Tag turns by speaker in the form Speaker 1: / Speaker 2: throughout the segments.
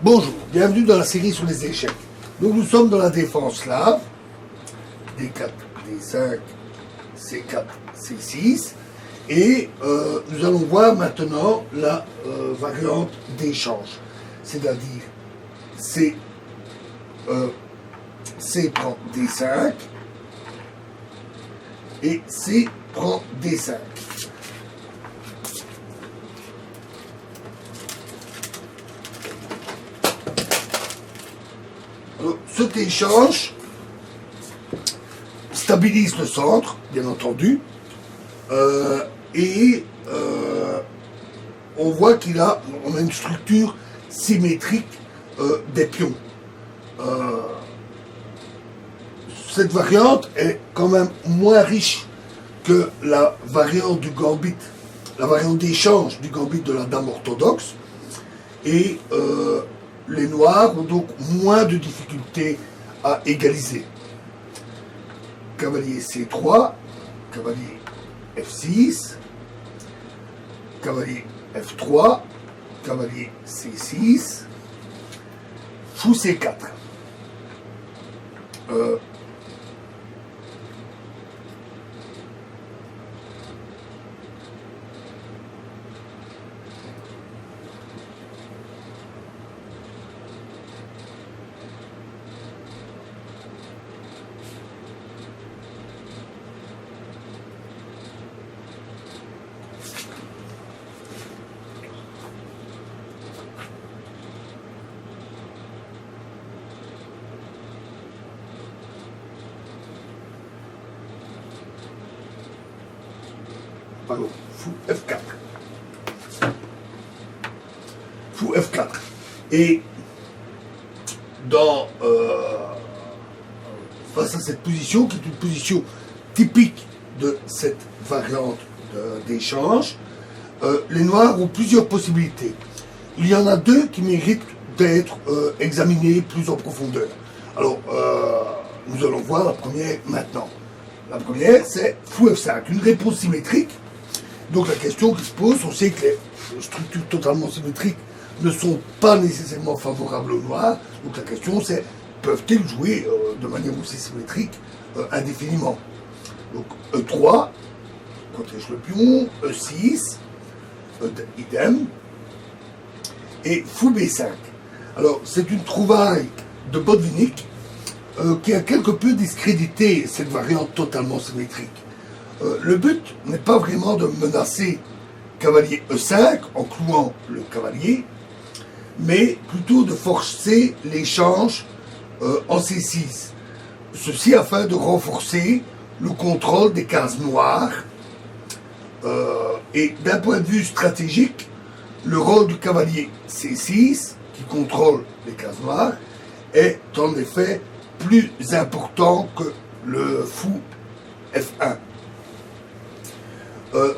Speaker 1: Bonjour, bienvenue dans la série sur les échecs. Donc nous sommes dans la défense slave, D4, D5, C4, C6, et nous allons voir maintenant la variante d'échange, c'est-à-dire C prend D5 et C prend D5. Alors, cet échange stabilise le centre, bien entendu, et on voit on a une structure symétrique des pions. Cette variante est quand même moins riche que la variante du gambit, la variante d'échange du gambit de la dame orthodoxe, et les noirs ont donc moins de difficultés à égaliser. Cavalier C3, cavalier F6, cavalier F3, cavalier C6, fou C4. Pardon, fou F4. Fou F4. Et face à cette position, qui est une position typique de cette variante d'échange, les noirs ont plusieurs possibilités. Il y en a deux qui méritent d'être examinées plus en profondeur. Alors, nous allons voir la première maintenant. La première, c'est fou F5, une réponse symétrique. Donc la question qui se pose, on sait que les structures totalement symétriques ne sont pas nécessairement favorables aux noirs. Donc la question c'est, peuvent-ils jouer de manière aussi symétrique indéfiniment? Donc E3, protège le pion, E6, idem, et fou B5. Alors c'est une trouvaille de Botvinnik qui a quelque peu discrédité cette variante totalement symétrique. Le but n'est pas vraiment de menacer cavalier E5 en clouant le cavalier, mais plutôt de forcer l'échange en C6. Ceci afin de renforcer le contrôle des cases noires. Et d'un point de vue stratégique, le rôle du cavalier C6, qui contrôle les cases noires, est en effet plus important que le fou F1.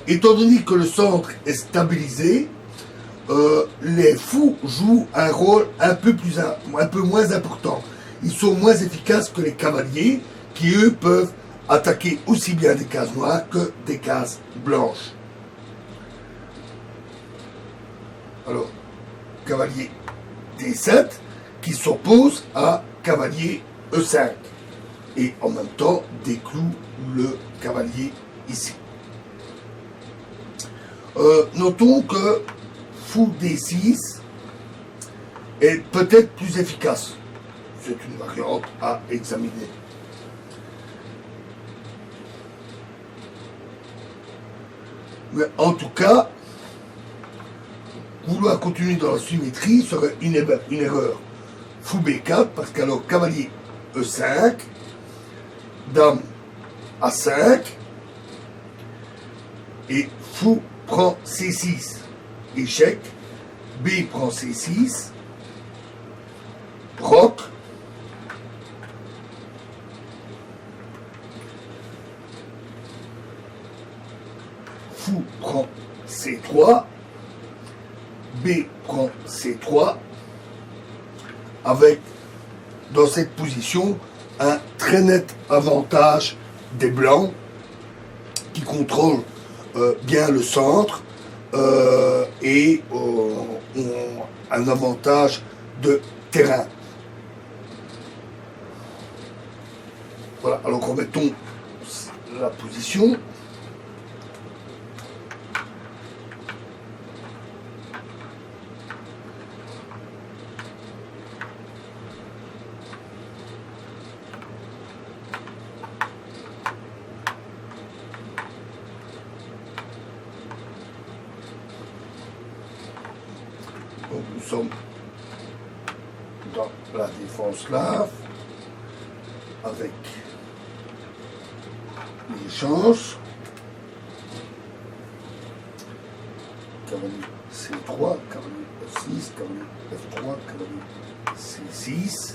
Speaker 1: Étant donné que le centre est stabilisé, les fous jouent un rôle un peu moins important. Ils sont moins efficaces que les cavaliers, qui eux peuvent attaquer aussi bien des cases noires que des cases blanches. Alors, cavalier D7 qui s'oppose à cavalier E5 et en même temps décloue le cavalier ici. Notons que fou D6 est peut-être plus efficace. C'est une variante à examiner. Mais en tout cas, vouloir continuer dans la symétrie serait une erreur. Fou B4, parce qu'alors cavalier E5, dame A5, et fou prend C6, échec, B prend C6, roc, fou prend C3, B prend C3, avec, dans cette position, un très net avantage des blancs qui contrôlent bien le centre et ont un avantage de terrain. Voilà, alors remettons la position. Donc nous sommes dans la défense slave avec l'échange. Cavalier C3, cavalier F6, cavalier F3, cavalier C6.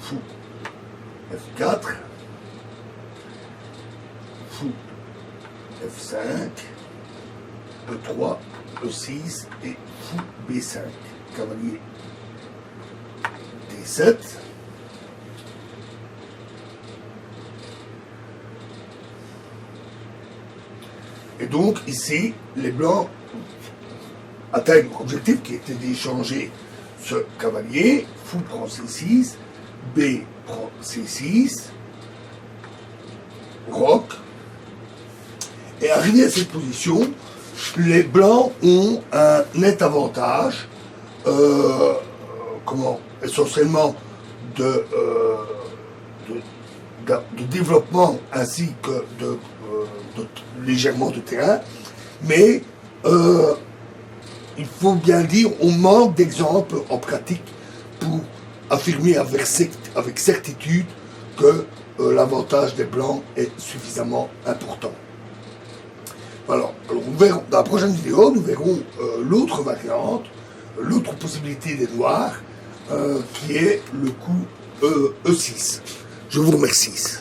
Speaker 1: Fou F4. Fou F5, E3, E6 et fou B5. Cavalier D7. Et donc ici, les blancs atteignent leur objectif qui était d'échanger ce cavalier. Fou prend C6, B prend C6, roc. Et arrivé à cette position, les blancs ont un net avantage, essentiellement de développement ainsi que légèrement de terrain, mais il faut bien dire, on manque d'exemples en pratique pour affirmer avec certitude que l'avantage des blancs est suffisamment important. Alors dans la prochaine vidéo, nous verrons l'autre variante, l'autre possibilité des noirs, qui est le coup E6. Je vous remercie.